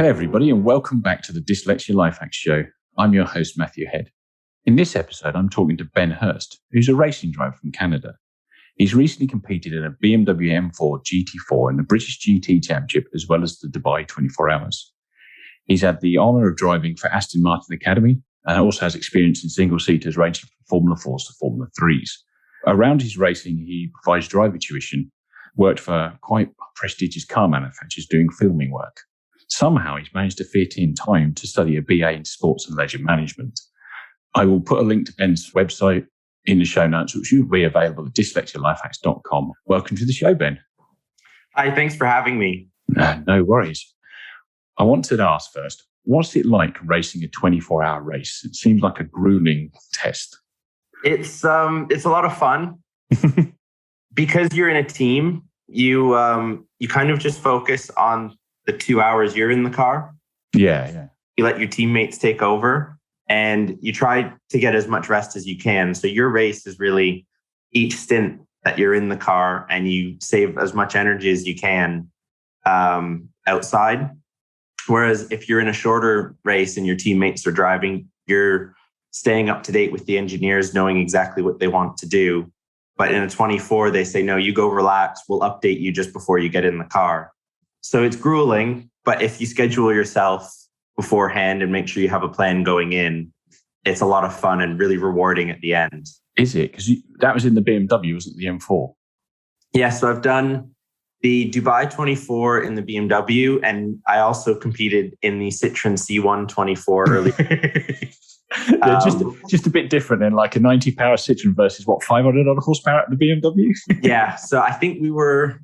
Hello, everybody, and welcome back to the Dyslexia Life Hacks Show. I'm your host, Matthew Head. In this episode, I'm talking to Ben Hurst, who's a racing driver from Canada. He's recently competed in a BMW M4 GT4 in the British GT Championship, as well as the Dubai 24 Hours. He's had the honour of driving for Aston Martin Academy and also has experience in single-seaters ranging from Formula 4s to Formula 3s. Around his racing, he provides driver tuition, worked for quite prestigious car manufacturers doing filming work. Somehow he's managed to fit in time to study a BA in Sports and Leisure Management. I will put a link to Ben's website in the show notes, which will be available at dyslexialifehacks.com. Welcome to the show, Ben. Hi, thanks for having me. No worries. I wanted to ask first, what's it like racing a 24-hour race? It seems like a grueling test. It's a lot of fun. Because you're in a team, you kind of just focus on the 2 hours you're in the car. Yeah. You let your teammates take over and you try to get as much rest as you can. So your race is really each stint that you're in the car and you save as much energy as you can outside. Whereas if you're in a shorter race and your teammates are driving, you're staying up to date with the engineers, knowing exactly what they want to do. But in a 24, they say, no, you go relax. We'll update you just before you get in the car. So it's grueling, but if you schedule yourself beforehand and make sure you have a plan going in, it's a lot of fun and really rewarding at the end. Is it? Because that was in the BMW, wasn't it, the M4? Yeah, so I've done the Dubai 24 in the BMW, and I also competed in the Citroen C1 24 earlier. Yeah, just a bit different than like a 90-power Citroen versus 500 horsepower at the BMW? Yeah, so I think we were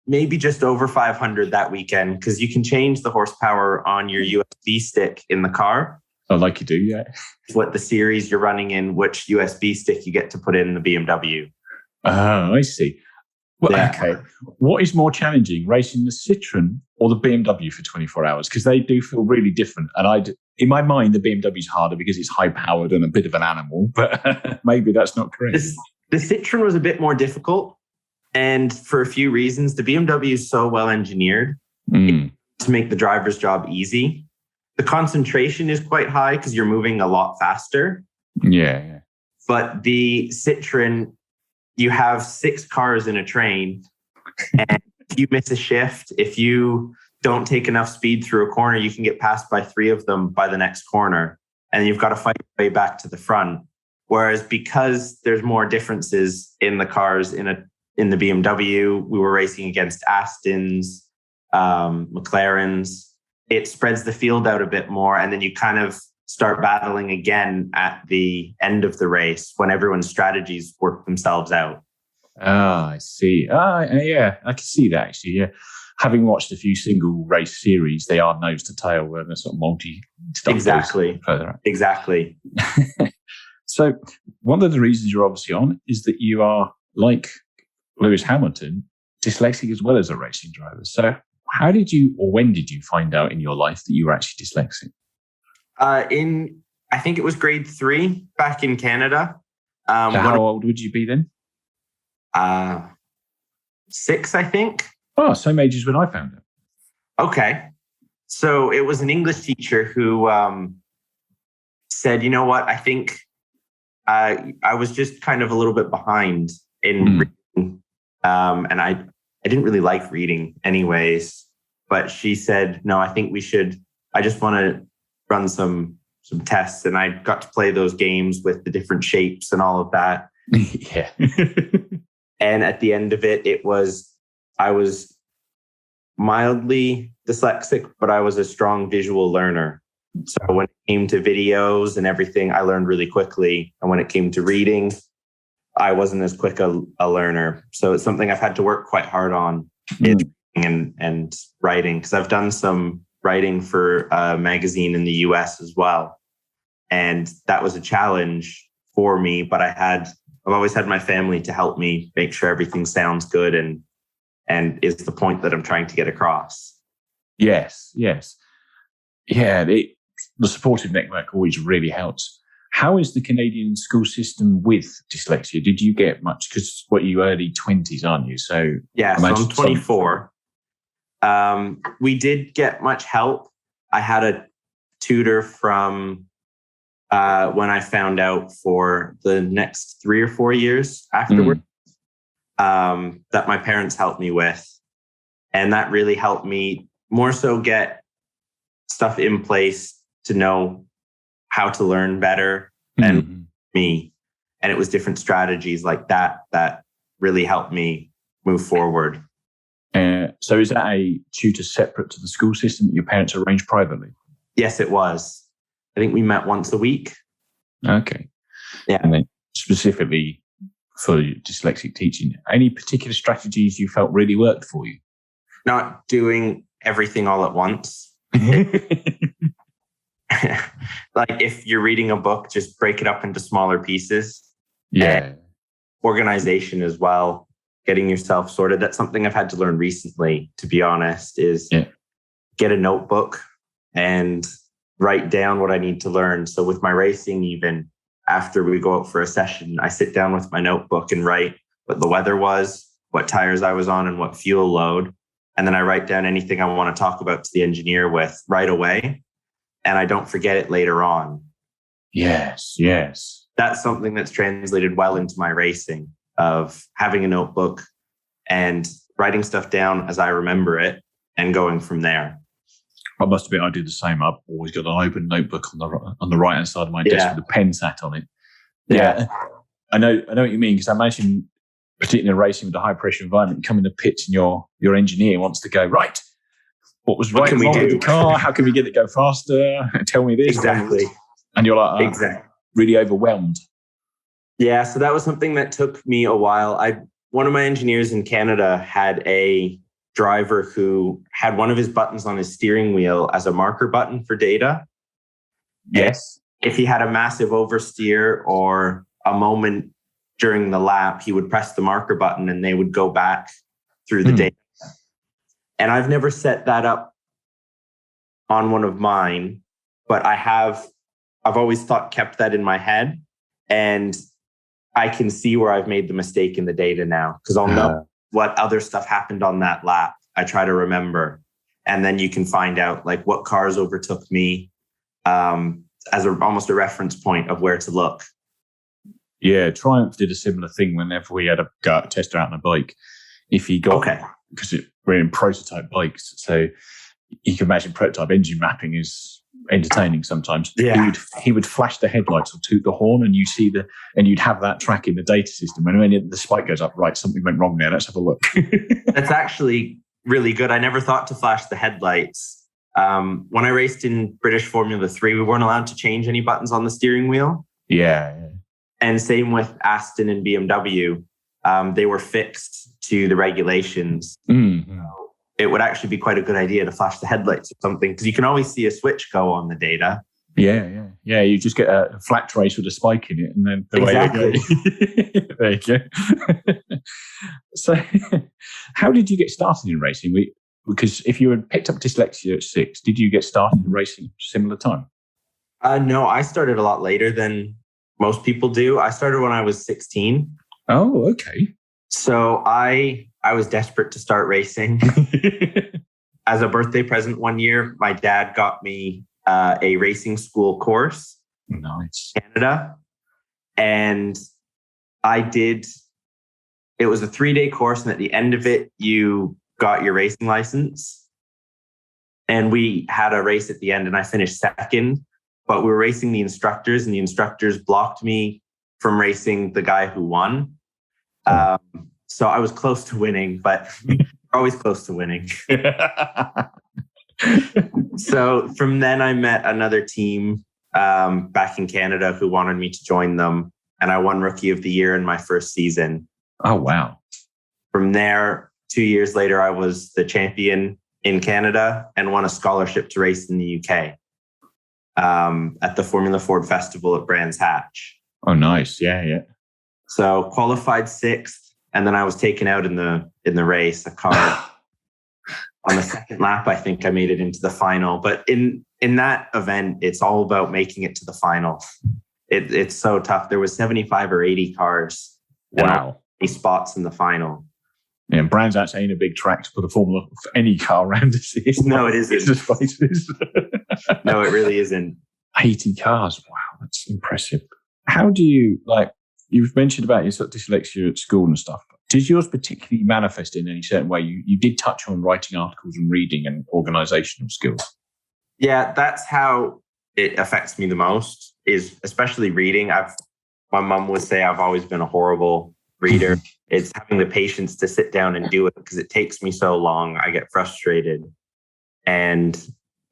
maybe just over 500 that weekend because you can change the horsepower on your USB stick in the car. Oh, like you do, yeah. What the series you're running in, which USB stick you get to put in the BMW. Oh, I see. Well, yeah. Okay. What is more challenging, racing the Citroen or the BMW for 24 hours? Because they do feel really different. And in my mind, the BMW is harder because it's high-powered and a bit of an animal, but maybe that's not correct. The Citroen was a bit more difficult. And for a few reasons, the BMW is so well engineered to make the driver's job easy. The concentration is quite high because you're moving a lot faster. Yeah. But the Citroen, you have 6 cars in a train. And if you miss a shift, if you don't take enough speed through a corner, you can get passed by 3 of them by the next corner. And you've got to fight your way back to the front. Whereas because there's more differences in the cars in the BMW, we were racing against Astons, McLarens. It spreads the field out a bit more. And then you kind of start battling again at the end of the race when everyone's strategies work themselves out. Ah, I see. Yeah, I can see that actually. Yeah. Having watched a few single race series, they are nose to tail where they're sort of multi stuff. Exactly. So one of the reasons you're obviously on is that you are, like Lewis Hamilton, dyslexic as well as a racing driver. So how did you, or when did you find out in your life that you were actually dyslexic? I think it was grade 3 back in Canada. So how old would you be then? 6, I think. Oh, same age as when I found it. Okay. So it was an English teacher who said, you know what, I think I was just kind of a little bit behind in reading. And I didn't really like reading anyways, but she said, no, I think I just want to run some tests. And I got to play those games with the different shapes and all of that. Yeah. And at the end of it, I was mildly dyslexic, but I was a strong visual learner. So when it came to videos and everything, I learned really quickly. And when it came to reading, I wasn't as quick a learner. So it's something I've had to work quite hard on and writing, because I've done some writing for a magazine in the US as well. And that was a challenge for me, but I've always had my family to help me make sure everything sounds good and is the point that I'm trying to get across. Yes. Yeah, the supportive network always really helps. How is the Canadian school system with dyslexia? Did you get much? Because you're early 20s, aren't you? So yeah, so I'm 24. We did get much help. I had a tutor from when I found out for the next 3 or 4 years afterward that my parents helped me with. And that really helped me more so get stuff in place to know how to learn better and me. And it was different strategies like that that really helped me move forward. So is that a tutor separate to the school system that your parents arranged privately? Yes, it was. I think we met once a week. Okay. Yeah. And then specifically for dyslexic teaching, any particular strategies you felt really worked for you? Not doing everything all at once. Like if you're reading a book, just break it up into smaller pieces. Yeah. And organization as well, getting yourself sorted. That's something I've had to learn recently, to be honest, is get a notebook and write down what I need to learn. So with my racing, even after we go out for a session, I sit down with my notebook and write what the weather was, what tires I was on, and what fuel load. And then I write down anything I want to talk about to the engineer with right away. And I don't forget it later on. Yes. That's something that's translated well into my racing, of having a notebook and writing stuff down as I remember it and going from there. I must admit, I do the same. I've always got an open notebook on the right hand side of my desk with a pen sat on it. Yeah. I know what you mean, because I imagine, particularly in racing with a high pressure environment, you come in the pits and your engineer wants to go, right, what was right and wrong with the car? How can we get it go faster? Tell me this. Exactly. And you're like, really overwhelmed. Yeah, so that was something that took me a while. One of my engineers in Canada had a driver who had one of his buttons on his steering wheel as a marker button for data. Yes. And if he had a massive oversteer or a moment during the lap, he would press the marker button and they would go back through the data. And I've never set that up on one of mine, but I've always kept that in my head, and I can see where I've made the mistake in the data now, because I'll know what other stuff happened on that lap. I try to remember, and then you can find out like what cars overtook me as almost a reference point of where to look. Yeah, Triumph did a similar thing whenever we had a tester out on a bike. If he got, because we're in prototype bikes, so you can imagine prototype engine mapping is entertaining sometimes. Yeah. He would flash the headlights or toot the horn, and you'd have that track in the data system. And when the spike goes up, right, something went wrong there. Let's have a look. That's actually really good. I never thought to flash the headlights. When I raced in British Formula 3, we weren't allowed to change any buttons on the steering wheel. Yeah. And same with Aston and BMW. They were fixed to the regulations. Mm-hmm. So it would actually be quite a good idea to flash the headlights or something, because you can always see a switch go on the data. Yeah. You just get a flat trace with a spike in it, and then away you go. There you go. So, how did you get started in racing? Because if you had picked up dyslexia at 6, did you get started in racing at a similar time? No, I started a lot later than most people do. I started when I was 16. Oh, okay. So I was desperate to start racing. As a birthday present one year, my dad got me a racing school course. Nice. In Canada. And it was a 3-day course. And at the end of it, you got your racing license. And we had a race at the end, and I finished second. But we were racing the instructors, and the instructors blocked me from racing the guy who won. So I was close to winning, but always close to winning. So from then I met another team back in Canada who wanted me to join them. And I won Rookie of the Year in my first season. Oh, wow. From there, 2 years later, I was the champion in Canada and won a scholarship to race in the UK at the Formula Ford Festival at Brands Hatch. Oh, nice. Yeah. So qualified 6th, and then I was taken out in the race. A car on the second lap, I think I made it into the final. But in that event, it's all about making it to the final. It's so tough. There was 75 or 80 cars. Wow. 80 spots in the final. Yeah, Brands Hatch ain't a big track to put a Formula for any car around to see. No, it isn't. It's just places. No, it really isn't. 80 cars. Wow, that's impressive. How do you, you've mentioned about your sort of dyslexia at school and stuff. Did yours particularly manifest in any certain way? You did touch on writing articles and reading and organizational skills. Yeah, that's how it affects me the most, is especially reading. My mum would say I've always been a horrible reader. It's having the patience to sit down and do it because it takes me so long. I get frustrated. And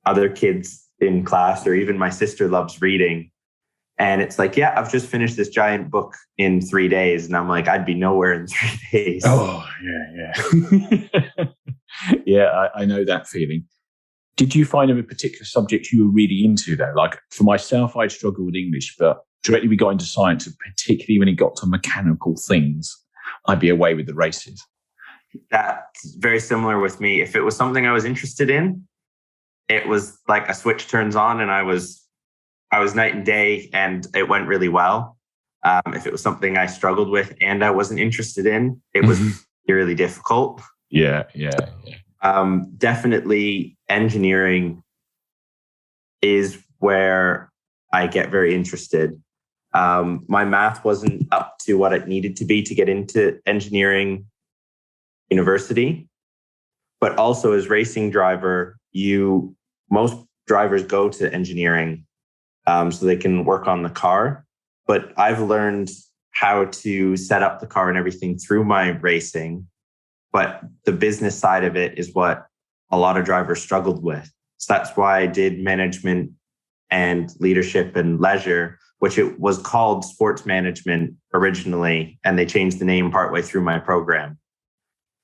other kids in class, or even my sister, loves reading. And it's like, yeah, I've just finished this giant book in 3 days. And I'm like, I'd be nowhere in 3 days. Oh, yeah. Yeah, I know that feeling. Did you find a particular subject you were really into though? Like for myself, I'd struggle with English, but directly we got into science, and particularly when it got to mechanical things, I'd be away with the races. That's very similar with me. If it was something I was interested in, it was like a switch turns on and I was night and day, and it went really well. If it was something I struggled with and I wasn't interested in, it was really difficult. Yeah. Definitely engineering is where I get very interested. My math wasn't up to what it needed to be to get into engineering university, but also as racing driver, most drivers go to engineering so they can work on the car. But I've learned how to set up the car and everything through my racing. But the business side of it is what a lot of drivers struggled with. So that's why I did management and leadership and leisure, which it was called sports management originally, and they changed the name partway through my program.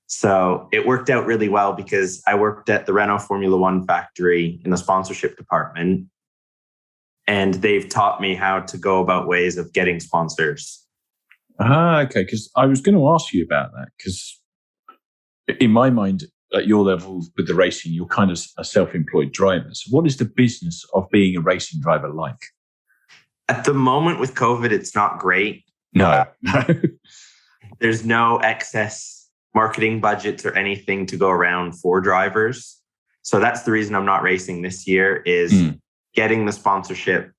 So it worked out really well because I worked at the Renault Formula One factory in the sponsorship department, and they've taught me how to go about ways of getting sponsors. Okay. Because I was going to ask you about that, because in my mind, at your level with the racing, you're kind of a self-employed driver. So what is the business of being a racing driver like? At the moment with COVID, it's not great. No. There's no excess marketing budgets or anything to go around for drivers. So that's the reason I'm not racing this year, is getting the sponsorship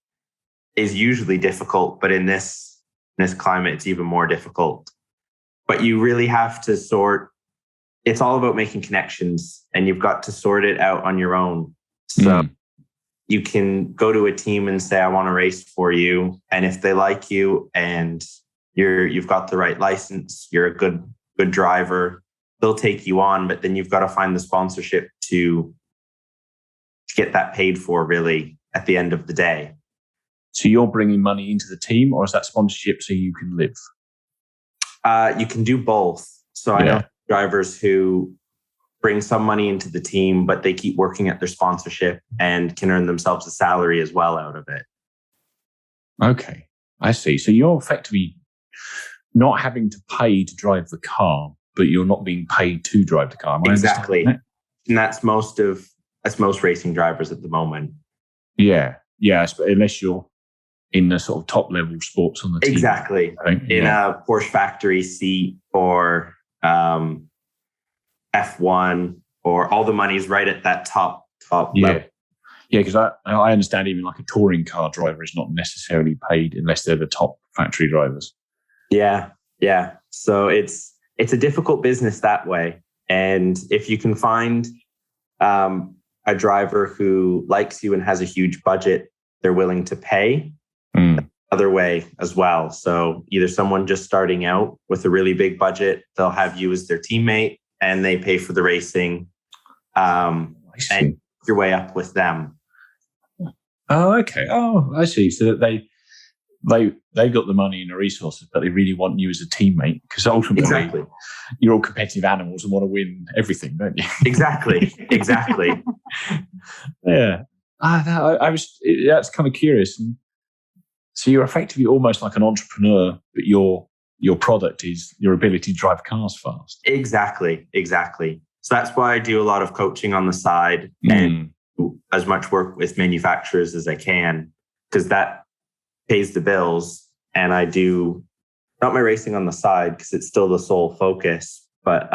is usually difficult, but in this climate, it's even more difficult. But you really have to it's all about making connections, and you've got to sort it out on your own. So you can go to a team and say, I want to race for you. And if they like you and you've got the right license, you're a good driver, they'll take you on. But then you've got to find the sponsorship to get that paid for, really, at the end of the day. So you're bringing money into the team, or is that sponsorship so you can live? You can do both. So I know drivers who bring some money into the team, but they keep working at their sponsorship and can earn themselves a salary as well out of it. Okay, I see. So you're effectively not having to pay to drive the car, but you're not being paid to drive the car. Exactly. And that's most racing drivers at the moment. Yeah. Unless you're in the sort of top level sports on the team. Exactly. In a Porsche factory seat or F1, or all the money's right at that top level. Yeah, because I understand even like a touring car driver is not necessarily paid unless they're the top factory drivers. Yeah. So it's a difficult business that way. And if you can find a driver who likes you and has a huge budget, they're willing to pay. Other way as well. So either someone just starting out with a really big budget, they'll have you as their teammate and they pay for the racing, and your way up with them. Oh, okay. Oh, I see. So that they got the money and the resources, but they really want you as a teammate, because ultimately you're all competitive animals and want to win everything, don't you? Exactly. Yeah. That's kind of curious. And so you're effectively almost like an entrepreneur, but your product is your ability to drive cars fast. Exactly. So that's why I do a lot of coaching on the side and as much work with manufacturers as I can, because that pays the bills. And I do not my racing on the side because it's still the sole focus, but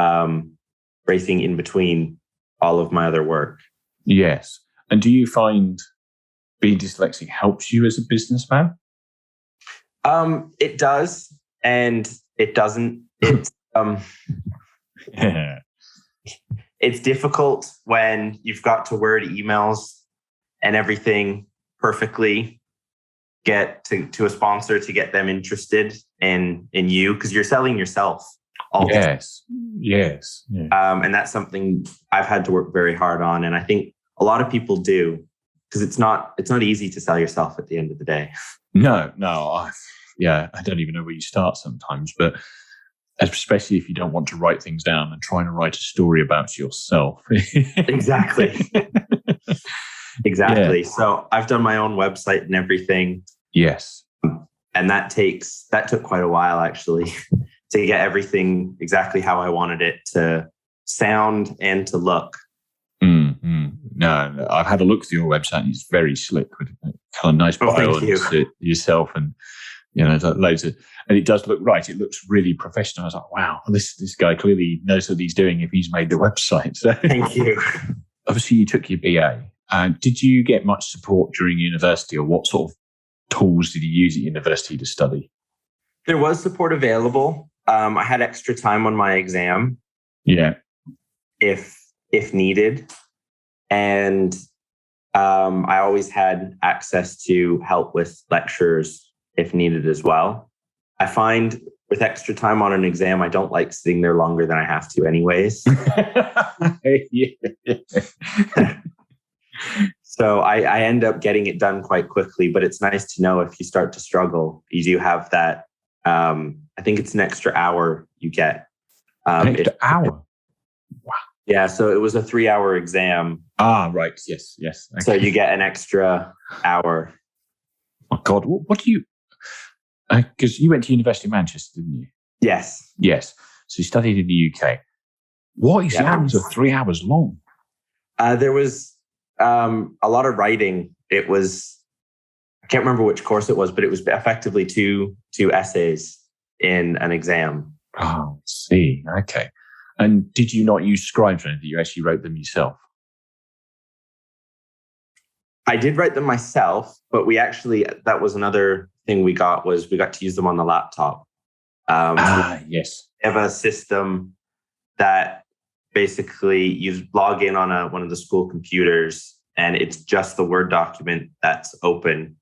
racing in between all of my other work. Yes. And do you find being dyslexic helps you as a businessman? It does, and it doesn't. It's it's difficult when you've got to word emails and everything perfectly, get to a sponsor to get them interested in you, because you're selling yourself all the time. Yes. Yeah. And that's something I've had to work very hard on, and I think a lot of people do, because it's not easy to sell yourself at the end of the day. No. I don't even know where you start sometimes, but especially if you don't want to write things down and trying to write a story about yourself. Exactly. Yeah. So I've done my own website and everything. Yes. And that took quite a while, actually, to get everything exactly how I wanted it to sound and to look. No, I've had a look through your website, and it's very slick with kind of nice bio on yourself, and loads of, and it does look right. It looks really professional. I was like, wow, this guy clearly knows what he's doing if he's made the website. So, thank you. Obviously, you took your BA. Did you get much support during university, or what sort of tools did you use at university to study? There was support available. I had extra time on my exam. Yeah. If needed. And I always had access to help with lectures if needed as well. I find with extra time on an exam, I don't like sitting there longer than I have to anyways. So I end up getting it done quite quickly, but it's nice to know if you start to struggle, you do have that. I think it's an extra hour you get. An extra hour? Wow. Yeah, so it was a 3-hour exam. Right. Yes. Okay. So you get an extra hour. Oh, God. What do you... Because you went to University of Manchester, didn't you? Yes. So you studied in the UK. What exams are 3 hours long? There was a lot of writing. It was... I can't remember which course it was, but it was effectively two essays in an exam. Oh, I see. Okay. And did you not use scribes or anything? You actually wrote them yourself? I did write them myself, but that was another thing we got to use them on the laptop. Yes. We have a system that basically you log in on one of the school computers, and it's just the Word document that's open,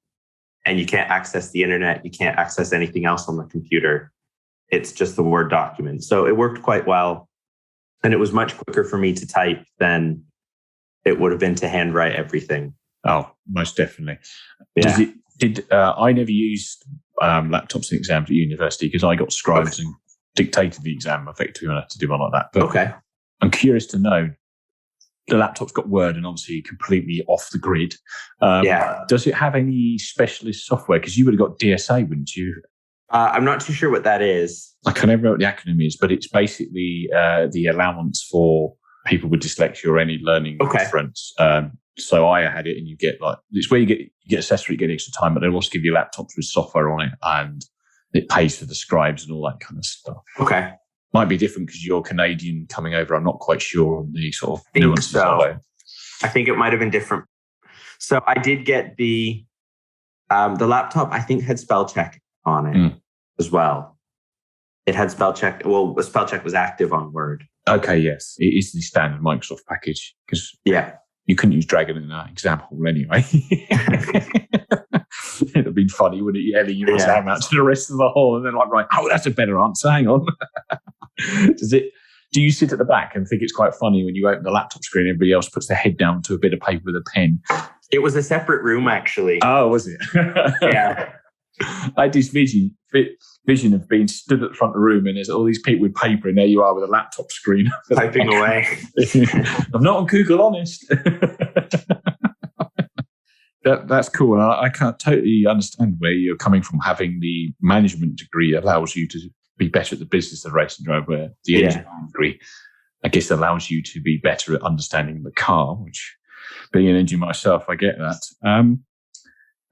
and you can't access the internet. You can't access anything else on the computer. It's just the Word document. So it worked quite well. And it was much quicker for me to type than it would have been to handwrite everything. Oh, most definitely. Yeah. I never used laptops in exams at university because I got scribes and dictated the exam effectively when I had to do one like that. But okay. I'm curious to know, the laptop's got Word and obviously completely off the grid. Does it have any specialist software? Because you would have got DSA, wouldn't you? I'm not too sure what that is. I can't remember what the acronym is, but it's basically the allowance for people with dyslexia or any learning difference. So I had it, and you get it's where you get assessed, you get extra time, but they'll also give you laptops with software on it, and it pays for the scribes and all that kind of stuff. Okay. Might be different because you're Canadian coming over. I'm not quite sure on the sort of nuances of it. I think it might have been different. So I did get the laptop, I think, had spell check on it as well. It had spell check. Well, the spell check was active on Word. Okay, yes. It is the standard Microsoft package because you couldn't use Dragon in that example anyway. It'd have been funny, wouldn't it? Yelling your exam out to the rest of the hall, and then right, that's a better answer. Hang on. Do you sit at the back and think it's quite funny when you open the laptop screen, everybody else puts their head down to a bit of paper with a pen? It was a separate room, actually. Oh, was it? Yeah. I had this vision of being stood at the front of the room, and there's all these people with paper, and there you are with a laptop screen. Typing away. I'm not on Google Honest. That's cool. I can't totally understand where you're coming from. Having the management degree allows you to be better at the business of racing drive, where the engineering degree, I guess, allows you to be better at understanding the car, which, being an engineer myself, I get that.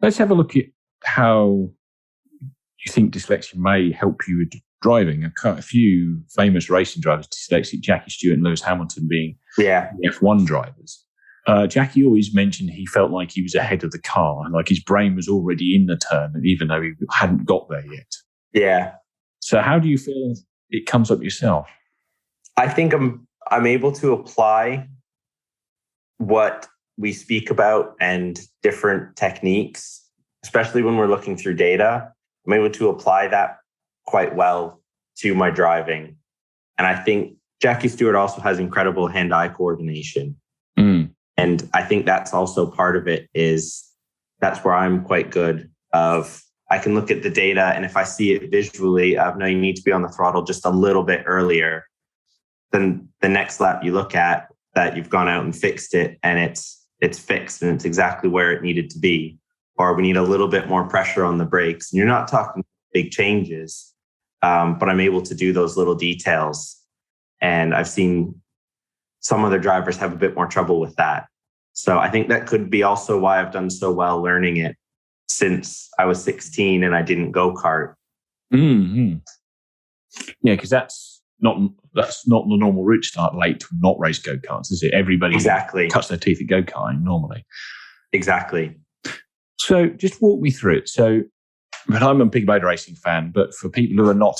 Let's have a look at how you think dyslexia may help you driving. A few famous racing drivers, dyslexic, Jackie Stewart and Lewis Hamilton being the F1 drivers. Jackie always mentioned he felt like he was ahead of the car, like his brain was already in the turn, even though he hadn't got there yet. Yeah. So how do you feel it comes up yourself? I think I'm able to apply what we speak about and different techniques, especially when we're looking through data. I'm able to apply that quite well to my driving. And I think Jackie Stewart also has incredible hand-eye coordination. And I think that's also part of it, is that's where I'm quite good of, I can look at the data, and if I see it visually, I know you need to be on the throttle just a little bit earlier. Then the next lap you look at that you've gone out and fixed it, and it's fixed and it's exactly where it needed to be. Or we need a little bit more pressure on the brakes. And you're not talking big changes, but I'm able to do those little details. And I've seen some other drivers have a bit more trouble with that. So I think that could be also why I've done so well learning it since I was 16 and I didn't go-kart. Mm-hmm. Yeah, because that's not the normal route to start late to not race go-karts, is it? Everybody cuts their teeth at go-karting normally. Exactly. So just walk me through it. So, but I'm a big motor racing fan, but for people who are not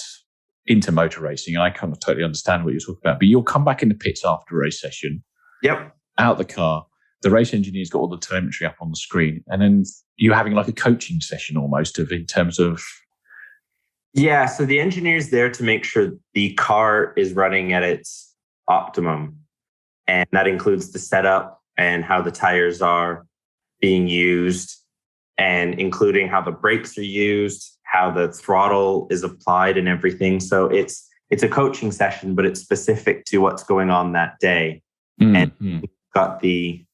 into motor racing, I kind of totally understand what you're talking about. But you'll come back in the pits after a race session. Yep. Out the car. The race engineer's got all the telemetry up on the screen. And then you're having like a coaching session almost in terms of... Yeah, so the engineer's there to make sure the car is running at its optimum. And that includes the setup and how the tires are being used, and including how the brakes are used, how the throttle is applied and everything. So it's a coaching session, but it's specific to what's going on that day. Mm-hmm. And we've got the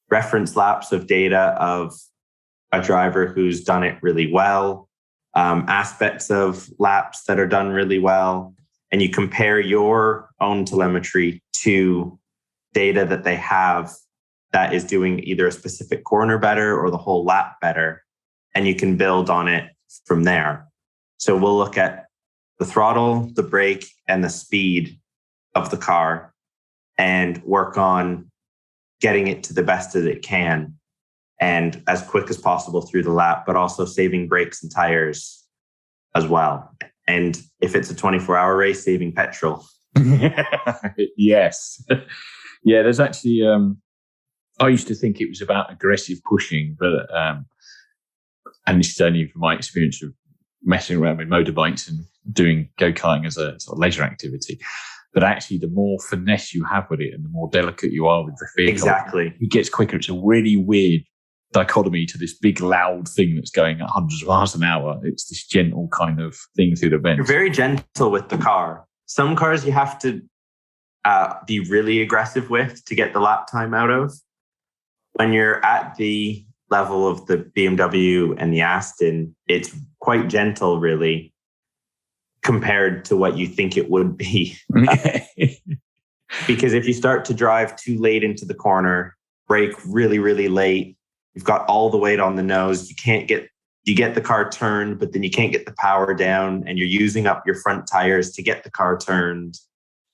reference laps of data of a driver who's done it really well, aspects of laps that are done really well. And you compare your own telemetry to data that they have that is doing either a specific corner better or the whole lap better. And you can build on it from there. So we'll look at the throttle, the brake, and the speed of the car and work on getting it to the best that it can and as quick as possible through the lap, but also saving brakes and tires as well. And if it's a 24-hour race, saving petrol. Yes. Yeah, there's actually... I used to think it was about aggressive pushing, but and this is only from my experience of messing around with motorbikes and doing go-karting as a sort of leisure activity. But actually, the more finesse you have with it and the more delicate you are with the vehicle, exactly, it gets quicker. It's a really weird dichotomy to this big, loud thing that's going at hundreds of miles an hour. It's this gentle kind of thing through the bend. You're very gentle with the car. Some cars you have to be really aggressive with to get the lap time out of. When you're at the level of the BMW and the Aston, it's quite gentle, really, compared to what you think it would be. Because if you start to drive too late into the corner, brake really, really late, you've got all the weight on the nose, you get the car turned, but then you can't get the power down, and you're using up your front tires to get the car turned,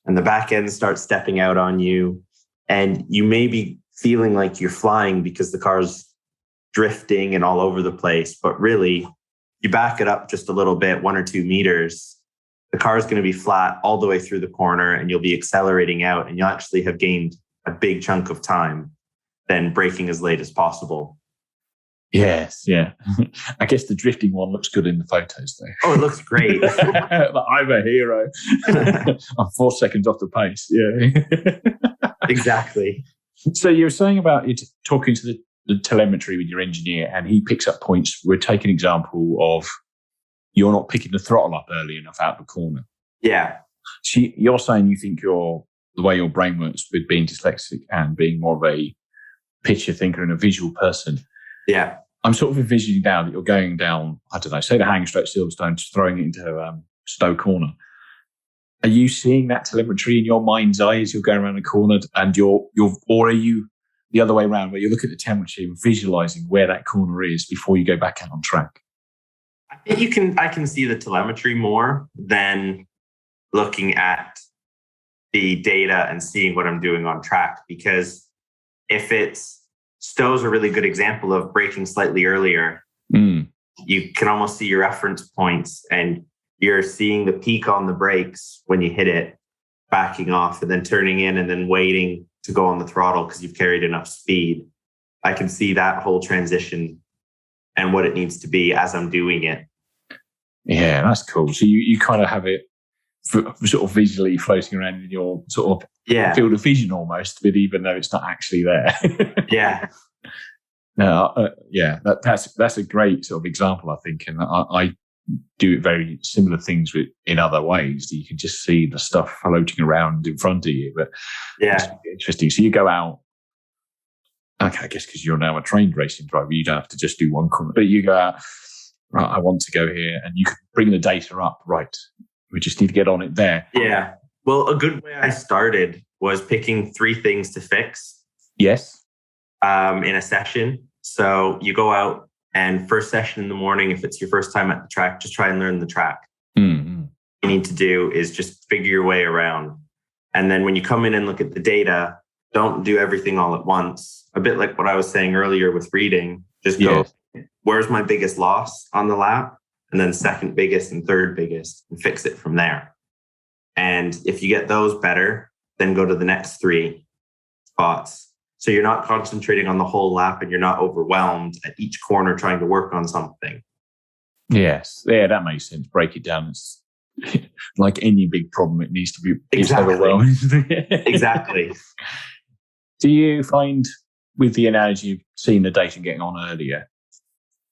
and the back end starts stepping out on you, and you may be feeling like you're flying because the car's drifting and all over the place. But really, you back it up just a little bit, 1 or 2 meters, the car's going to be flat all the way through the corner, and you'll be accelerating out, and you'll actually have gained a big chunk of time than braking as late as possible. Yes, yeah. I guess the drifting one looks good in the photos, though. Oh, it looks great. I'm a hero. I'm 4 seconds off the pace. Yeah. Exactly. So you were saying about it, talking to the telemetry with your engineer, and he picks up points. We'll take an example of you're not picking the throttle up early enough out the corner. Yeah. So you're saying you think the way your brain works with being dyslexic and being more of a picture thinker and a visual person. Yeah. I'm sort of envisioning now that you're going down, I don't know, say the hanging straight Silverstone, just throwing it into Stowe Corner. Are you seeing that telemetry in your mind's eye as you're going around the corner, and or are you the other way around, where you look at the telemetry and visualizing where that corner is before you go back out on track? I think I can see the telemetry more than looking at the data and seeing what I'm doing on track. Because if Stowe's a really good example of braking slightly earlier. You can almost see your reference points and you're seeing the peak on the brakes when you hit it, backing off and then turning in and then waiting to go on the throttle because you've carried enough speed. I can see that whole transition and what it needs to be as I'm doing it. Yeah, that's cool. So you kind of have it sort of visually floating around in your sort of field of vision almost, but even though it's not actually there. Yeah. No, that's a great sort of example, I think, and I do very similar things in other ways. That you can just see the stuff floating around in front of you. But it's interesting. So you go out. Okay, I guess because you're now a trained racing driver, you don't have to just do one corner, but you go out. Right, I want to go here, and you can bring the data up. Right, we just need to get on it there. Yeah. Well, a good way I started was picking 3 things to fix. Yes. In a session. So you go out and first session in the morning, if it's your first time at the track, just try and learn the track. Mm-hmm. What you need to do is just figure your way around. And then when you come in and look at the data, don't do everything all at once. A bit like what I was saying earlier with reading, just go, where's my biggest loss on the lap? And then second biggest and third biggest and fix it from there. And if you get those better, then go to the next 3 spots. So you're not concentrating on the whole lap and you're not overwhelmed at each corner trying to work on something. Yes. Yeah, that makes sense. Break it down. It's like any big problem, it needs to be overwhelming. Exactly. Do you find with the analogy of seeing the data and getting on earlier,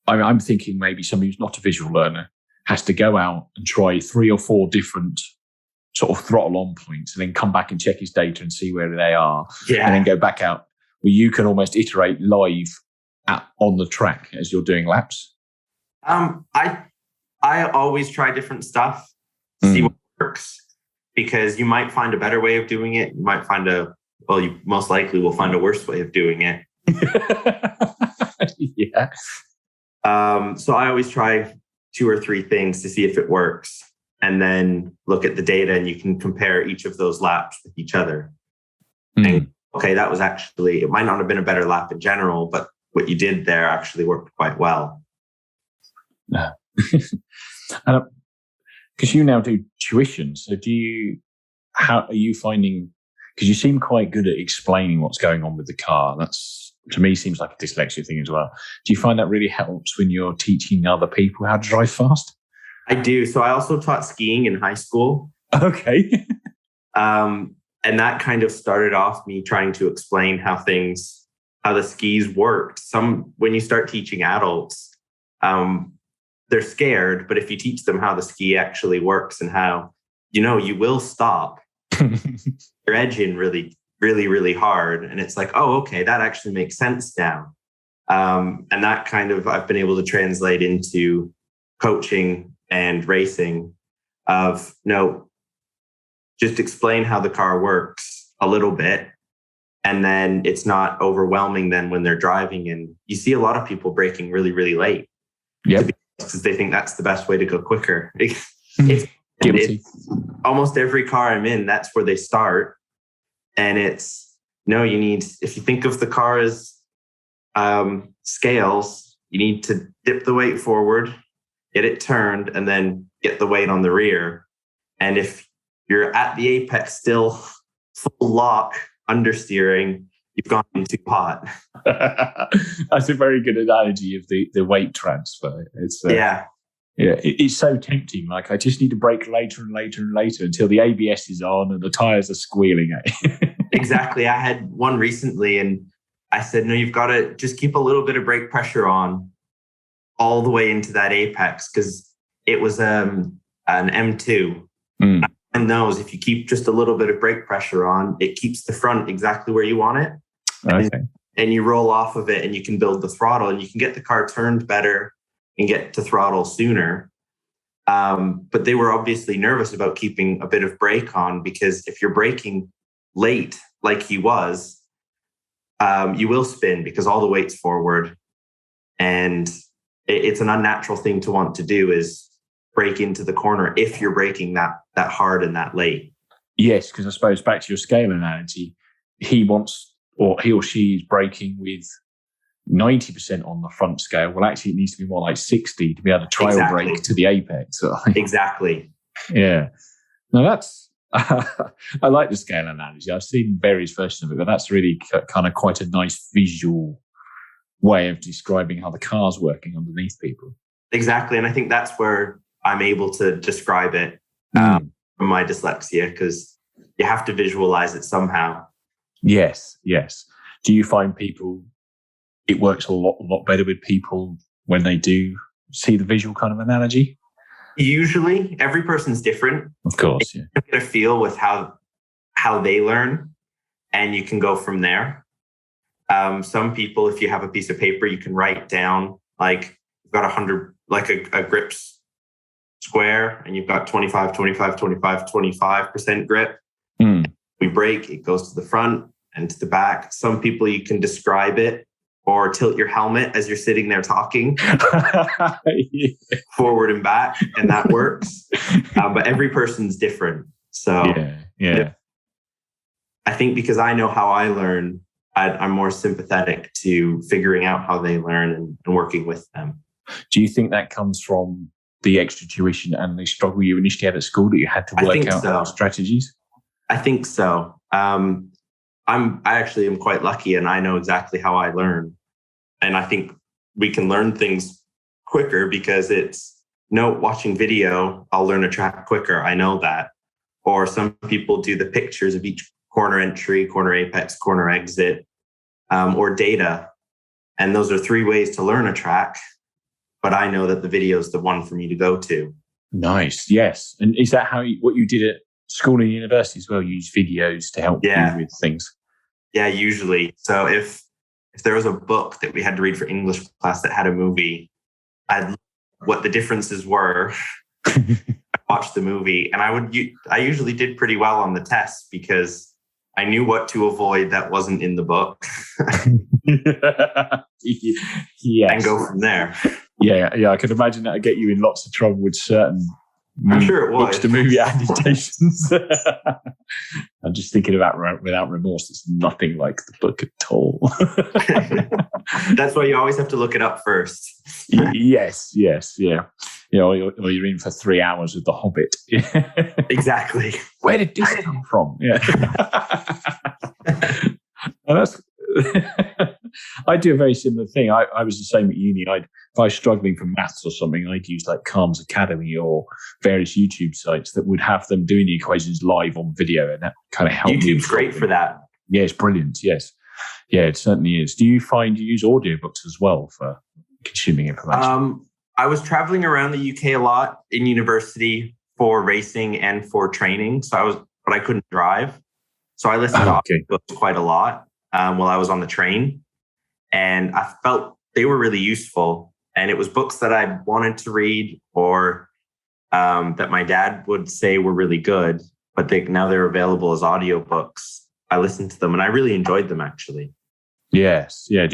I'm thinking maybe somebody who's not a visual learner has to go out and try 3 or 4 different sort of throttle on points and then come back and check his data and see where they are and then go back out. Where you can almost iterate live on the track as you're doing laps? I always try different stuff to see what works, because you might find a better way of doing it. You might find you most likely will find a worse way of doing it. Yeah. So I always try 2 or 3 things to see if it works, and then look at the data and you can compare each of those laps with each other. And okay, that was actually, it might not have been a better lap in general, but what you did there actually worked quite well. Yeah. Because you now do tuition. So how are you finding, because you seem quite good at explaining what's going on with the car. That's, to me, seems like a dyslexia thing as well. Do you find that really helps when you're teaching other people how to drive fast? I do. So I also taught skiing in high school. Okay. And that kind of started off me trying to explain how the skis worked. When you start teaching adults, they're scared, but if you teach them how the ski actually works and how, you will stop your edging really, really, really hard. And it's like, oh, okay, that actually makes sense now. And that kind of, I've been able to translate into coaching and racing of, just explain how the car works a little bit. And then it's not overwhelming then when they're driving. And you see a lot of people braking really, really late. Yep. Because they think that's the best way to go quicker. It's almost every car I'm in, that's where they start. And if you think of the car as scales, you need to dip the weight forward, get it turned, and then get the weight on the rear. And if you're at the apex still full lock, understeering, you've gone in too hot. That's a very good analogy of the weight transfer. It's it's so tempting. Like, I just need to brake later and later and later until the ABS is on and the tires are squealing at you. Exactly. I had one recently and I said, no, you've got to just keep a little bit of brake pressure on all the way into that apex, because it was an M2. And knows if you keep just a little bit of brake pressure on, it keeps the front exactly where you want it. Okay. And you roll off of it and you can build the throttle and you can get the car turned better and get to throttle sooner. But they were obviously nervous about keeping a bit of brake on, because if you're braking late, like he was, you will spin because all the weight's forward. And it's an unnatural thing to want to do, is brake into the corner if you're braking that hard and that late. Yes, because I suppose back to your scale analogy, he or she is braking with 90% on the front scale. Well, actually, it needs to be more like 60 to be able to trail brake to the apex. Exactly. Yeah. No, that's, I like the scale analogy. I've seen various versions of it, but that's really kind of quite a nice visual way of describing how the car's working underneath people. Exactly. And I think that's where I'm able to describe it from my dyslexia, because you have to visualize it somehow. Yes. Do you find it works a lot better with people when they do see the visual kind of analogy? Usually, every person's different. Of course, yeah. You get a feel with how they learn, and you can go from there. Some people, if you have a piece of paper, you can write down, like, you've got 100, like a grips square, and you've got 25, 25, 25, 25% grip. We brake, it goes to the front and to the back. Some people, you can describe it or tilt your helmet as you're sitting there talking forward and back, and that works. But every person's different. So yeah. I think because I know how I learn, I'm more sympathetic to figuring out how they learn and working with them. Do you think that comes from the extra tuition and the struggle you initially had at school, that you had to work out those strategies? I think so. I actually am quite lucky, and I know exactly how I learn. And I think we can learn things quicker because it's watching video, I'll learn a track quicker. I know that. Or some people do the pictures of each corner entry, corner apex, corner exit, or data. And those are 3 ways to learn a track. But I know that the video is the one for me to go to. Nice. Yes. And is that what you did at school and university as well? You use videos to help you with things? Yeah, usually. So if there was a book that we had to read for English class that had a movie, I'd look what the differences were. I watched the movie, and I usually did pretty well on the test because I knew what to avoid that wasn't in the book. Yes. And go from there. Yeah. I could imagine that would get you in lots of trouble with certain I'm sure it was. books to movie adaptations. I'm just thinking about Without Remorse. It's nothing like the book at all. That's why you always have to look it up first. Yes, yeah. Or you're in for 3 hours with The Hobbit. Exactly. Where did this come from? Yeah. And that's. I do a very similar thing. I was the same at uni. If I was struggling for maths or something, I'd use like Khan's Academy or various YouTube sites that would have them doing the equations live on video, and that kind of helped. YouTube's great for that. Yeah, it's brilliant. Yes. Yeah, it certainly is. Do you find you use audiobooks as well for consuming information? I was traveling around the UK a lot in university for racing and for training. But I couldn't drive. So I listened to audiobooks quite a lot while I was on the train. And I felt they were really useful. And it was books that I wanted to read, or that my dad would say were really good, but now they're available as audiobooks. I listened to them and I really enjoyed them, actually. Yes. Yeah.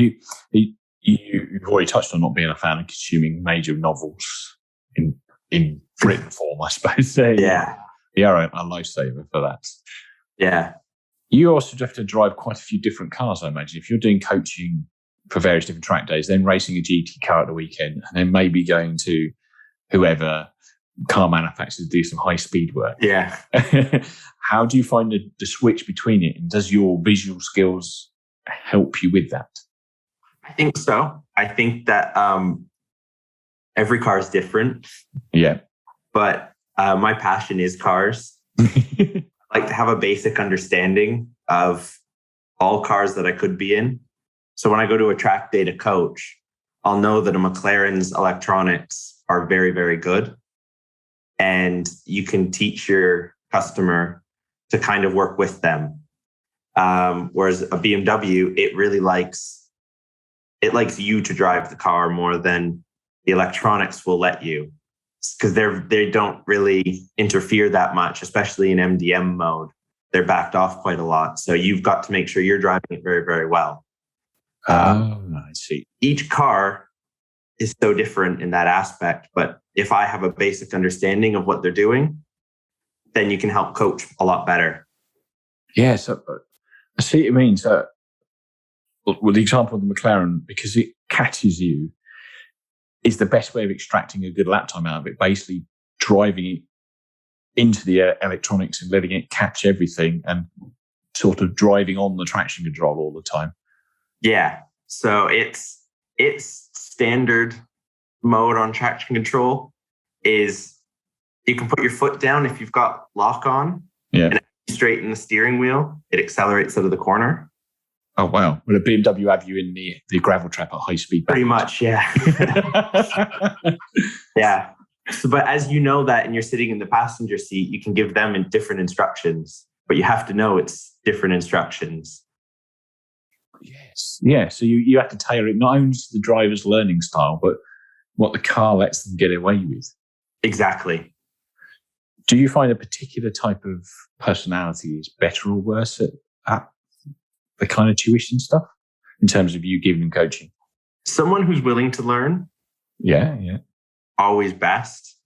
You've already touched on not being a fan of consuming major novels in written form, I suppose. Yeah. Yeah, a lifesaver for that. Yeah. You also have to drive quite a few different cars, I imagine. If you're doing coaching for various different track days, then racing a GT car at the weekend, and then maybe going to whoever car manufacturers do some high speed work. Yeah. How do you find the switch between it? And does your visual skills help you with that? I think so. I think that every car is different. Yeah. But my passion is cars. I like to have a basic understanding of all cars that I could be in. So when I go to a track day to coach, I'll know that a McLaren's electronics are very, very good. And you can teach your customer to kind of work with them. Whereas a BMW, it really likes you to drive the car more than the electronics will let you, because they don't really interfere that much, especially in MDM mode. They're backed off quite a lot. So you've got to make sure you're driving it very, very well. I see. Each car is so different in that aspect. But if I have a basic understanding of what they're doing, then you can help coach a lot better. Yeah, so I see what you mean. So, with the example of the McLaren, because it catches you, is the best way of extracting a good lap time out of it, basically driving it into the electronics and letting it catch everything and sort of driving on the traction control all the time. Yeah. So it's standard mode on traction control is you can put your foot down if you've got lock on. Yeah. And straighten the steering wheel, it accelerates out of the corner. Oh, wow. Will a BMW have you in the gravel trap at high speed? Pretty much, yeah. Yeah. So, but as you know that and you're sitting in the passenger seat, you can give them different instructions, but you have to know it's different instructions. Yes. Yeah. So you have to tailor it not only to the driver's learning style, but what the car lets them get away with. Exactly. Do you find a particular type of personality is better or worse at the kind of tuition stuff in terms of you giving them coaching? Someone who's willing to learn. Yeah. Always best.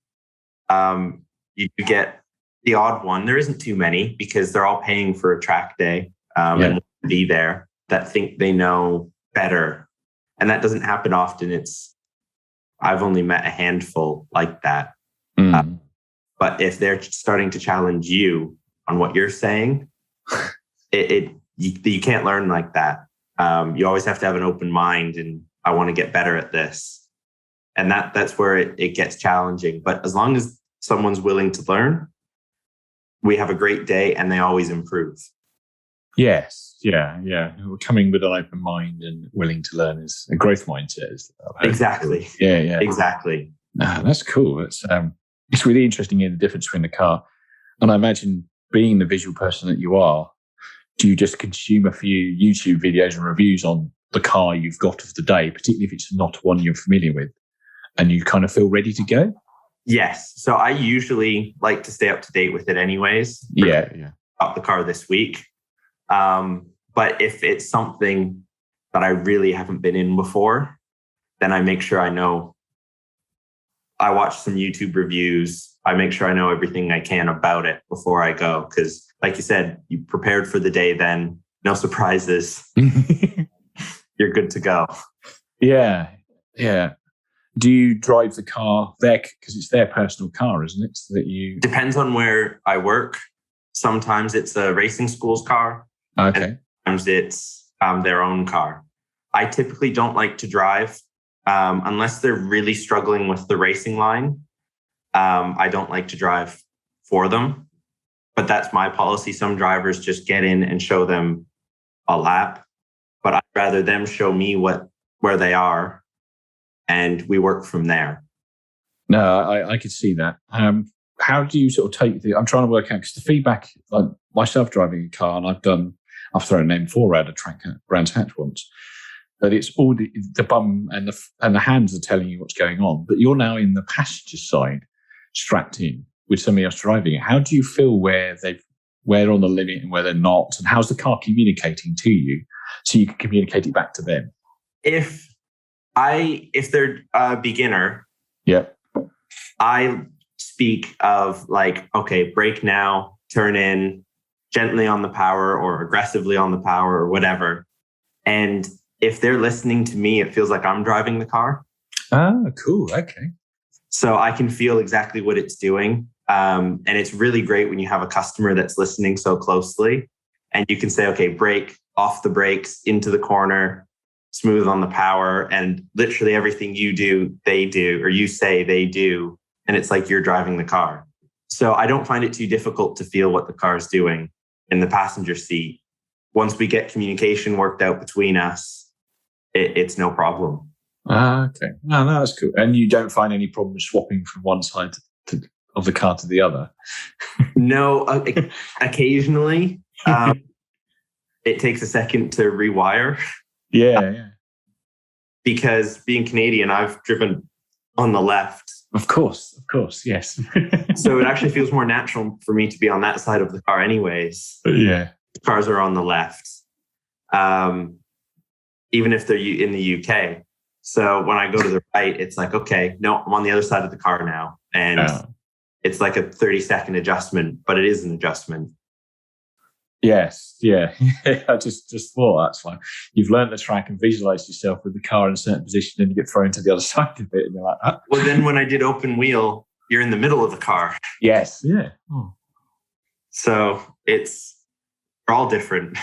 You get the odd one. There isn't too many because they're all paying for a track day and be there that think they know better. And that doesn't happen often. I've only met a handful like that. But if they're starting to challenge you on what you're saying, you can't learn like that. You always have to have an open mind and I want to get better at this. And that's where it gets challenging. But as long as someone's willing to learn, we have a great day and they always improve. Yes. Yeah. Coming with an open mind and willing to learn is a growth mindset. Exactly. Yeah. Exactly. That's cool. It's really interesting in the difference between the car. And I imagine being the visual person that you are, do you just consume a few YouTube videos and reviews on the car you've got of the day, particularly if it's not one you're familiar with, and you kind of feel ready to go? Yes. So I usually like to stay up to date with it anyways. Yeah. Got the car this week. But if it's something that I really haven't been in before, then I make sure I know. I watch some YouTube reviews. I make sure I know everything I can about it before I go. Because like you said, you prepared for the day then. No surprises. You're good to go. Yeah. Do you drive the car there? Because it's their personal car, isn't it? So that you... Depends on where I work. Sometimes it's a racing school's car. Okay. Sometimes it's their own car. I typically don't like to drive unless they're really struggling with the racing line. I don't like to drive for them, but that's my policy. Some drivers just get in and show them a lap, but I'd rather them show me where they are and we work from there. No, I could see that. How do you sort of take I'm trying to work out, because the feedback, like myself driving a car, and I've thrown an M4 out of track at Brands Hatch once, but it's all the bum and the hands are telling you what's going on, but you're now in the passenger side, strapped in with somebody else driving it. How do you feel where they're on the limit and where they're not, and how's the car communicating to you so you can communicate it back to them? If they're a beginner, I speak of like, okay, brake now, turn in, gently on the power or aggressively on the power or whatever. And if they're listening to me, it feels like I'm driving the car. Oh, cool. Okay. So I can feel exactly what it's doing. And it's really great when you have a customer that's listening so closely and you can say, okay, brake, off the brakes, into the corner, smooth on the power. And literally everything you do, they do, or you say they do. And it's like you're driving the car. So I don't find it too difficult to feel what the car is doing in the passenger seat. Once we get communication worked out between us, it's no problem. Okay. No, that's cool. And you don't find any problem swapping from one side of the car to the other? No, occasionally. It takes a second to rewire. Yeah. Because being Canadian, I've driven on the left. Of course, yes. So it actually feels more natural for me to be on that side of the car anyways. Yeah. Cars are on the left. Even if they're in the UK. So when I go to the right, it's like, okay, no, I'm on the other side of the car now. And it's like a 30-second adjustment, but it is an adjustment. Yes, yeah. I just thought that's like you've learned the track and visualized yourself with the car in a certain position, and you get thrown to the other side of it, and you're like, ah. Well, then when I did open wheel, you're in the middle of the car. Yes, yeah. Oh. So they're all different.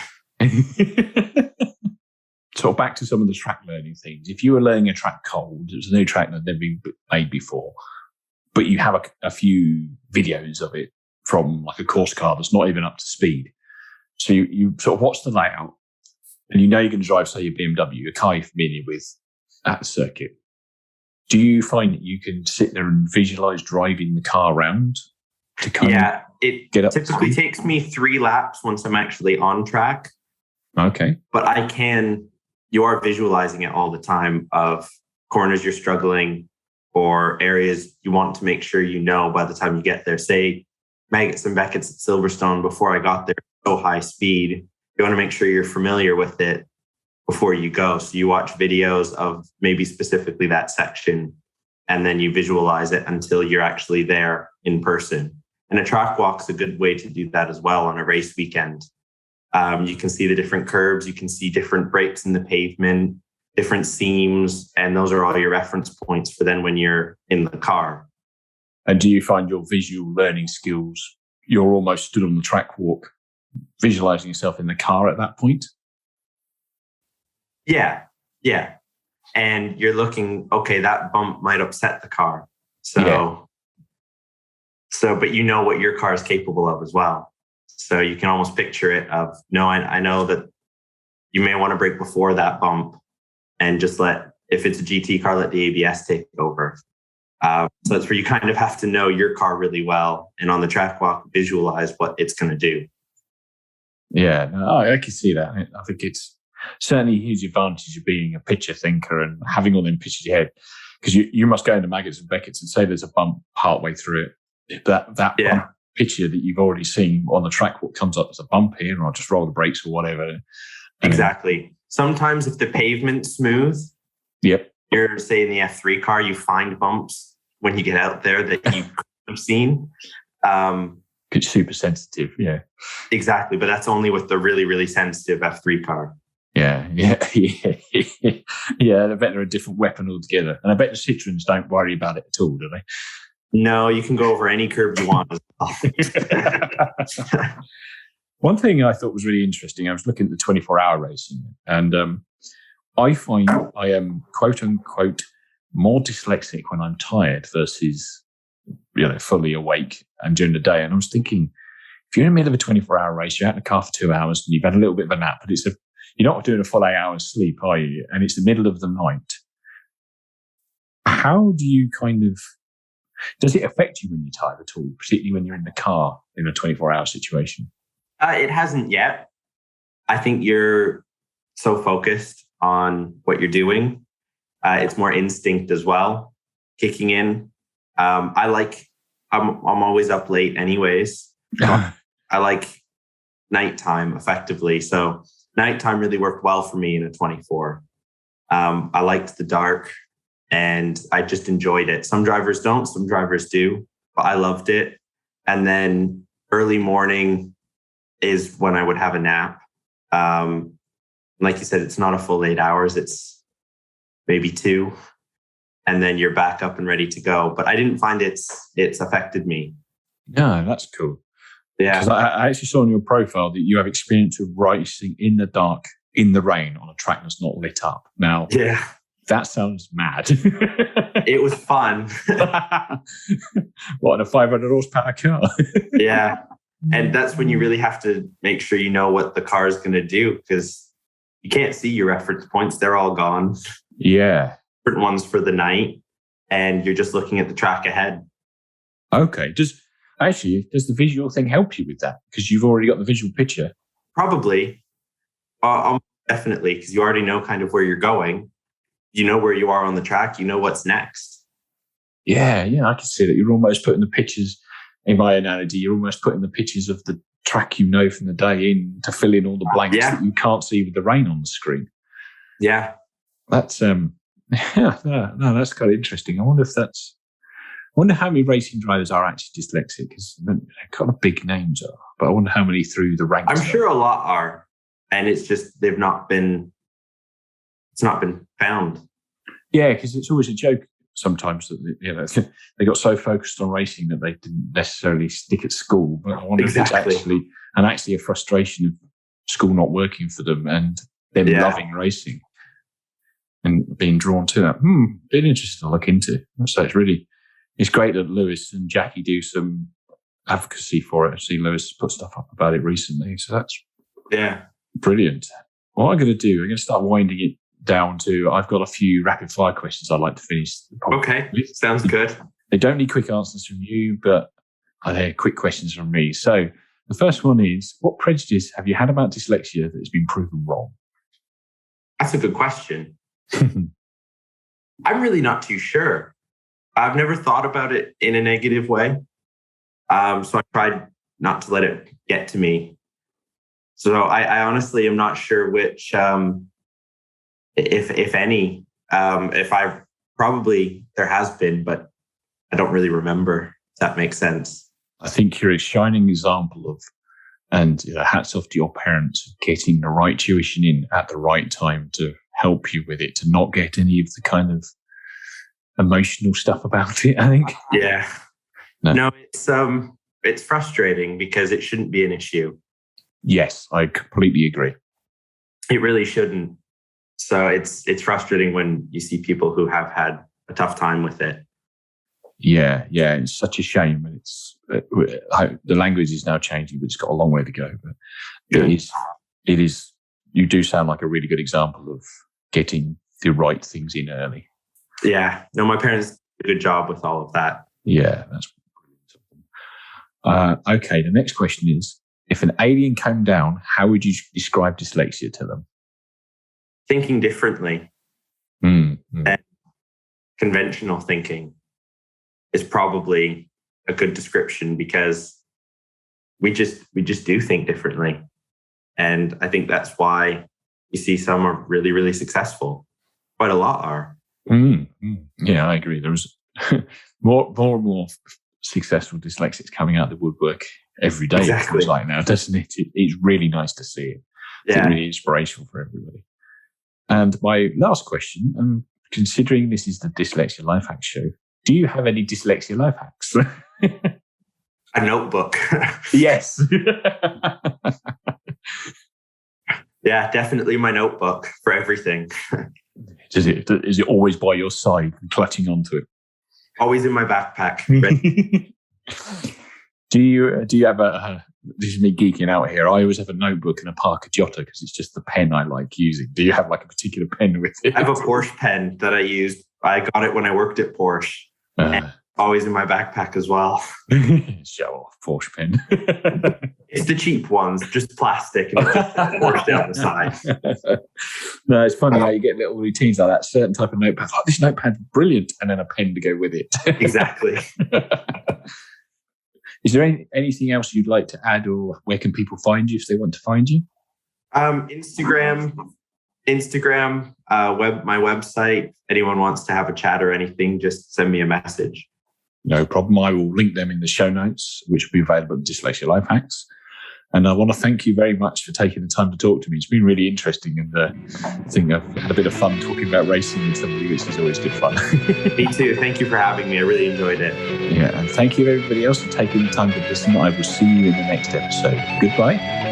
So back to some of the track learning things. If you were learning a track cold, it was a new track that had never been made before, but you have a few videos of it from like a course car that's not even up to speed. So you sort of watch the layout and you know you're going to drive, say, your BMW, a car you're familiar with at the circuit. Do you find that you can sit there and visualize driving the car around to kind of get up? Typically takes me 3 laps once I'm actually on track. Okay. But you are visualizing it all the time of corners you're struggling or areas you want to make sure you know by the time you get there. Say, Maggots and Beckett's at Silverstone, before I got there, so high speed, you want to make sure you're familiar with it before you go. So you watch videos of maybe specifically that section, and then you visualize it until you're actually there in person. And a track walk's a good way to do that as well on a race weekend. You can see the different curbs, you can see different breaks in the pavement, different seams, and those are all your reference points for then when you're in the car. And do you find your visual learning skills, you're almost stood on the track walk, visualizing yourself in the car at that point? Yeah. And you're looking, okay, that bump might upset the car. So, but you know what your car is capable of as well. So you can almost picture it of, no, I know that you may want to brake before that bump and just if it's a GT car, let the ABS take over. So that's where you kind of have to know your car really well, and on the track walk, visualize what it's going to do. Yeah, I can see that. I think it's certainly a huge advantage of being a picture thinker and having all them pictures in your head, because you must go into Maggots and Beckett's and say there's a bump partway through it. That bump picture that you've already seen on the track, what comes up as a bump here, or I'll just roll the brakes or whatever. Exactly. Sometimes if the pavement's smooth, you're, say, in the F3 car, you find bumps when you get out there that you could have seen. It's super sensitive, yeah. Exactly, but that's only with the really, really sensitive F3 car. Yeah. I bet they're a different weapon altogether. And I bet the Citroens don't worry about it at all, do they? No, you can go over any curb you want as well. One thing I thought was really interesting, I was looking at the 24-hour racing, and I find I am, quote unquote, more dyslexic when I'm tired versus, fully awake and during the day. And I was thinking, if you're in the middle of a 24-hour race, you're out in the car for 2 hours and you've had a little bit of a nap, but you're not doing a full 8 hours sleep, are you? And it's the middle of the night. How do you does it affect you when you're tired at all, particularly when you're in the car in a 24-hour situation? It hasn't yet. I think you're so focused on what you're doing. It's more instinct as well, kicking in. I'm always up late anyways. I like nighttime effectively. So nighttime really worked well for me in a 24. I liked the dark and I just enjoyed it. Some drivers don't, some drivers do, but I loved it. And then early morning is when I would have a nap. Like you said, it's not a full 8 hours. It's maybe 2, and then you're back up and ready to go. But I didn't find it's affected me. No, that's cool. Yeah. Because I actually saw on your profile that you have experience of racing in the dark, in the rain, on a track that's not lit up. Now, that sounds mad. It was fun. What, in a 500 horsepower car? Yeah. And that's when you really have to make sure you know what the car is going to do, because you can't see your reference points. They're all gone. Yeah. Different ones for the night. And you're just looking at the track ahead. Okay. Does the visual thing help you with that? Because you've already got the visual picture. Probably. Definitely. Because you already know kind of where you're going. You know where you are on the track. You know what's next. Yeah. I can see that. You're almost putting the pictures, in my analogy, you're almost putting the pictures of the track from the day in to fill in all the blanks that you can't see with the rain on the screen. Yeah. That's Yeah, no, that's kind of interesting. I wonder how many racing drivers are actually dyslexic, because kind of big names are, but I wonder how many through the ranks. I'm sure a lot are, and it's just it's not been found. Yeah, because it's always a joke sometimes that they got so focused on racing that they didn't necessarily stick at school. But I wonder if it's actually a frustration of school not working for them and them loving racing and being drawn to that. Been interesting to look into. So it's great that Lewis and Jackie do some advocacy for it. I've seen Lewis put stuff up about it recently. So that's brilliant. What I'm going to do, I'm going to start winding it down to, I've got a few rapid fire questions I'd like to finish the podcast. Okay, sounds good. They don't need quick answers from you, but they're quick questions from me. So the first one is, what prejudice have you had about dyslexia that has been proven wrong? That's a good question. I'm really not too sure. I've never thought about it in a negative way. So I tried not to let it get to me. So I honestly am not sure which, if any, if I've probably, there has been, but I don't really remember, if that makes sense. I think you're a shining example of, and hats off to your parents, getting the right tuition in at the right time to help you with it, to not get any of the kind of emotional stuff about it, I think. Yeah. No, it's frustrating because it shouldn't be an issue. Yes, I completely agree. It really shouldn't. So it's frustrating when you see people who have had a tough time with it. Yeah, it's such a shame. The language is now changing, but it's got a long way to go. But it is. You do sound like a really good example of getting the right things in early. Yeah, no, my parents did a good job with all of that. Yeah, that's brilliant. Okay, the next question is, if an alien came down, how would you describe dyslexia to them? Thinking differently. And conventional thinking is probably a good description, because we just do think differently. And I think that's why you see some are really, really successful. Quite a lot are. Yeah, I agree. There's more and more successful dyslexics coming out of the woodwork every day. Exactly. It feels like now, doesn't it? It's really nice to see it. It's really inspirational for everybody. And my last question, considering this is the Dyslexia Life Hacks show, do you have any dyslexia life hacks? A notebook. Yes. Yeah, definitely my notebook for everything. Is it always by your side and clutching onto it? Always in my backpack. Do you have this is me geeking out here. I always have a notebook and a Parker Jotter because it's just the pen I like using. Do you have like a particular pen with it? I have a Porsche pen that I use. I got it when I worked at Porsche. And always in my backpack as well. Show off, Porsche pen. It's the cheap ones, just plastic and Porsche down the side. No, it's funny how you get little routines like that. Certain type of notepad. Oh, this notepad's brilliant, and then a pen to go with it. Exactly. Is there anything else you'd like to add, or where can people find you if they want to find you? Instagram, my website. Anyone wants to have a chat or anything, just send me a message. No problem. I will link them in the show notes, which will be available at Dyslexia Life Hacks. And I want to thank you very much for taking the time to talk to me. It's been really interesting, and I think I've had a bit of fun talking about racing with somebody, which is always good fun. Me too. Thank you for having me. I really enjoyed it. Yeah, and thank you everybody else for taking the time to listen. I will see you in the next episode. Goodbye.